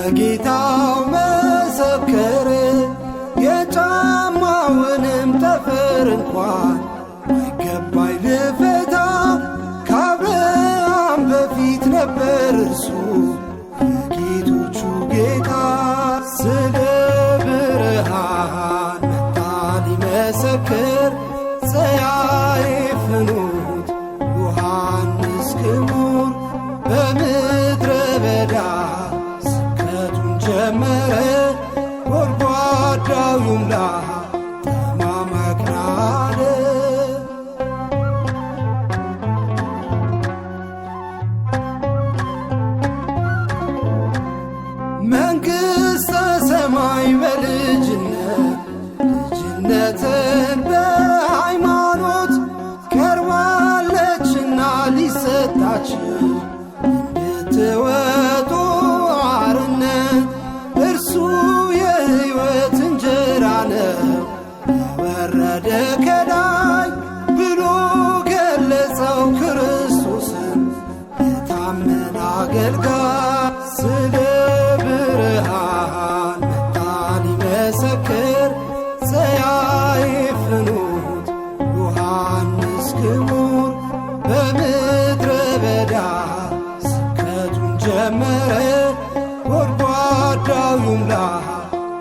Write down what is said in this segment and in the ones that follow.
ለጌታው መሰከረ። የጫማውንም ጠፍር እንኳን አይገባኝ ልፈታ። ከአብርሃም በፊት ነበር እርሱ የጌቶቹ ጌታ። ስለ ብርሃን መጣ ሊመሰክር ፀያየ ፍኖት ዮሐንስ ክቡር። በምድረ በዳ ስብከቱን ጀመረ። ጎድጓዳው ይሙላ ጠማማ ክራረ። መንግሥተ ሰማይ በልጅነት ልጅነትን በሃይማኖት ቀርባለችና ሊሰጣችሁ እንድትወጡ አርነት። እርሱ የሕይወት እንጀራ ነው የወረደ ከላይ ብሎ ገለጸው ክርስቶስን የታመነ አገልጋይ። ስለ ብርሃን መጣ ሊመሰክር ፀያየ ፍኖት ዮሐንስ ክቡር። በምድረ በዳ ስብከቱን ጀመረ። ጎድጓዳው ይሙላ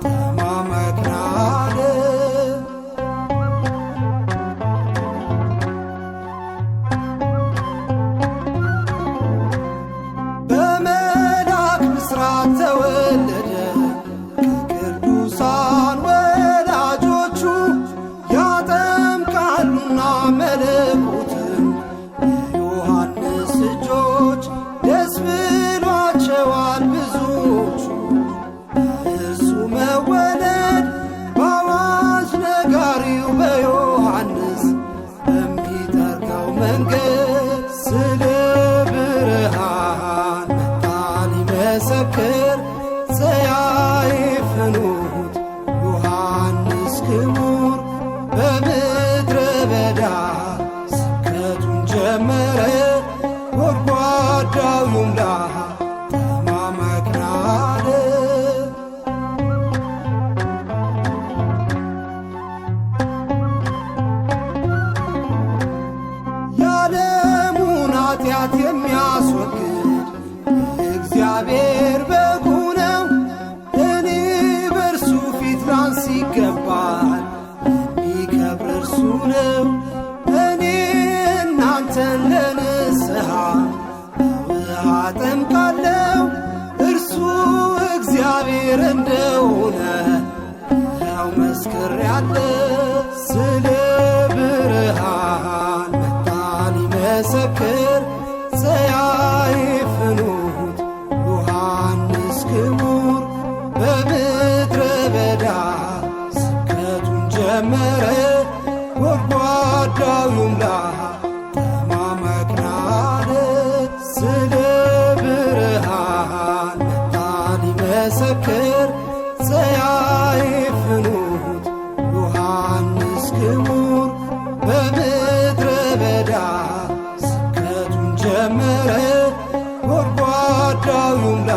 ጠማማ ክራረ። በመልአክ ብስራት ተወለደ ከቅዱሳን ወላጆቹ። ያጠምቃሉና መለኮትን የዮሐንስ እጆች ደስ ብሏቸዋል ብዙዎቹ። እርሱ መወለድ በአዋጅ ነጋሪው በዮሐንስ በሚጠርገው መንገድ። ስለ ብርሃን መጣ ሊመሰክር ፀያየ ፍኖት ዮሐንስ ክቡር። በምድረ በዳ ስብከቱን ጀመረ። ጎድጓዳው ይሙላ ጠማማ ክራረ። የዓለሙን ኃጢአት የሚያስወግድ የእግዚአብሔር በጉ ነው። እኔ በእርሱ ፊት ላንስ ይገባል፣ የሚከብር እርሱ ነው። እኔ እናንተን ለንስሐ በውሃ አጠምቃለሁ። እርሱ እግዚአብሔር እንደሆነ ያው መስክሬአለሁ። ስለ ብርሃን መጣ ሊመሰክር ፀያየ ፍኖት ዮሐንስ ክቡር። በምድረ በዳ ስብከቱን ጀመረ። ጎድጓዳው ይሙላ ጠማማ ክራረ። ስለ ብርሃን መጣ ሊመሰክር ፀያየ ፍኖት ዮሐንስ ክቡር። በምድረ በዳ ስብከቱን ጀመረ። ጎድጓዳው ይሙላ